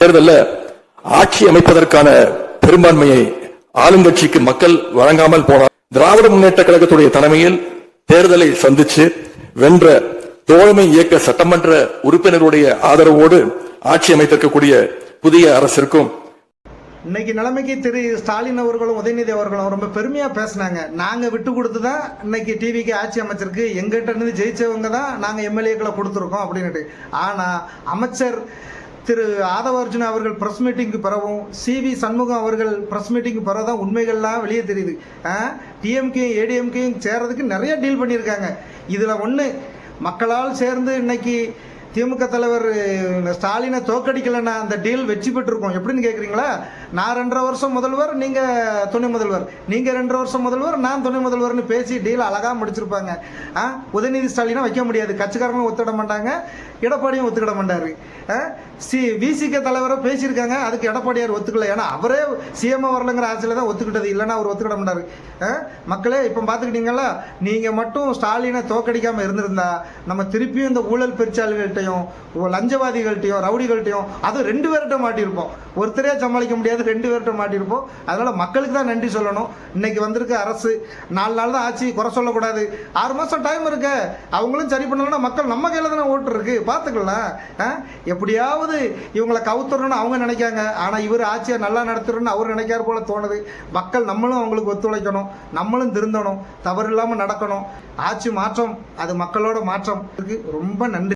தேர்தலில் ஆட்சி அமைப்பதற்கான பெரும்பான்மையை ஆளுங்கட்சிக்கு மக்கள் வழங்காமல் போனார். திராவிட முன்னேற்ற கழகத்துடைய தலைமையில் தேர்தலை சந்திச்சு வென்ற தோழமை இயக்க சட்டமன்ற உறுப்பினருடைய ஆதரவோடு ஆட்சி அமைத்திருக்கக்கூடிய புதிய அரசிற்கும் இன்னைக்கு நிலைமைக்கு திரு ஸ்டாலின் அவர்களும் உதயநிதி அவர்களும் ரொம்ப பெருமையா பேசினாங்க. நாங்க விட்டு கொடுத்து தான் இன்னைக்கு டிவிக்கு ஆட்சி அமைச்சிருக்கு, எங்கிட்ட இருந்து ஜெயிச்சவங்க தான் நாங்க எம்எல்ஏக்களை கொடுத்துருக்கோம் அப்படின்னுட்டு. ஆனா அமைச்சர் திரு ஆதவ அர்ஜுனா அவர்கள் பிரஸ் மீட்டிங்கு பிறவும் CV சண்முகம் அவர்கள் பிரஸ் மீட்டிங்கு பிறதான் உண்மைகள்லாம் வெளியே தெரியுது. டிஎம்கே ஏடிஎம்கேயும் சேர்றதுக்கு நிறைய டீல் பண்ணியிருக்காங்க. இதுல ஒன்று, மக்களால் சேர்ந்து இன்னைக்கு திமுக தலைவர் ஸ்டாலினை தோக்கடிக்கலைன்னா அந்த டீல் வெற்றி பெற்றிருக்கோம். எப்படின்னு கேட்குறீங்களா? நான் 2.5 வருஷம் முதல்வர், நீங்கள் துணை முதல்வர், நீங்கள் 2.5 வருஷம் முதல்வர், நான் துணை முதல்வர்னு பேசி டீல் அழகாக முடிச்சிருப்பாங்க. உதயநிதி ஸ்டாலினை வைக்க முடியாது, கட்சிக்காரங்களும் ஒத்துக்கிட மாட்டாங்க, எடப்பாடியும் ஒத்துக்கிட மாட்டார். விசிக தலைவரை பேசியிருக்காங்க, அதுக்கு எடப்பாடியார் ஒத்துக்கல. ஏன்னா அவரே சிஎம் வரலங்கிற ஆசையில் தான் ஒத்துக்கிட்டது, இல்லைன்னா அவர் ஒத்துக்கிட மாட்டார். மக்களே இப்போ பார்த்துக்கிட்டீங்களா, நீங்கள் மட்டும் ஸ்டாலினை தோக்கடிக்காமல் இருந்திருந்தா நம்ம திருப்பியும் இந்த ஊழல் பெருச்சாளிகள்கிட்டையும் லஞ்சவாதிகள்கிட்டையும் ரவுடிகள்கிட்டையும் அது 2 பேர்கிட்ட மாட்டியிருப்போம். ஒருத்தரே சமாளிக்க முடியாது, 2 பேர்கிட்ட மாட்டியிருப்போம். அதனால மக்களுக்கு தான் நன்றி சொல்லணும். இன்னைக்கு வந்திருக்க அரசு 4 நாள் தான் ஆச்சு, குறை சொல்லக்கூடாது. 6 மாதம் டைம் இருக்கு, அவங்களும் சரி பண்ணலன்னா மக்கள் நம்ம கையில் தானே ஓட்டு இருக்கு, பார்த்துக்கலாம். எப்படியாவது இவங்களை கவுத்துறணும்னு அவங்க நினைக்காங்க, ஆனால் இவர் ஆட்சியை நல்லா நடத்துறோன்னு அவர் நினைக்கார் போல தோணுது. மக்கள் நம்மளும் அவங்களுக்கு ஒத்துழைக்கணும், நம்மளும் திருந்தணும், தவறு இல்லாமல் நடக்கணும். ஆட்சி மாற்றம் அது மக்களோட மாற்றம் இருக்கு. ரொம்ப நன்றி.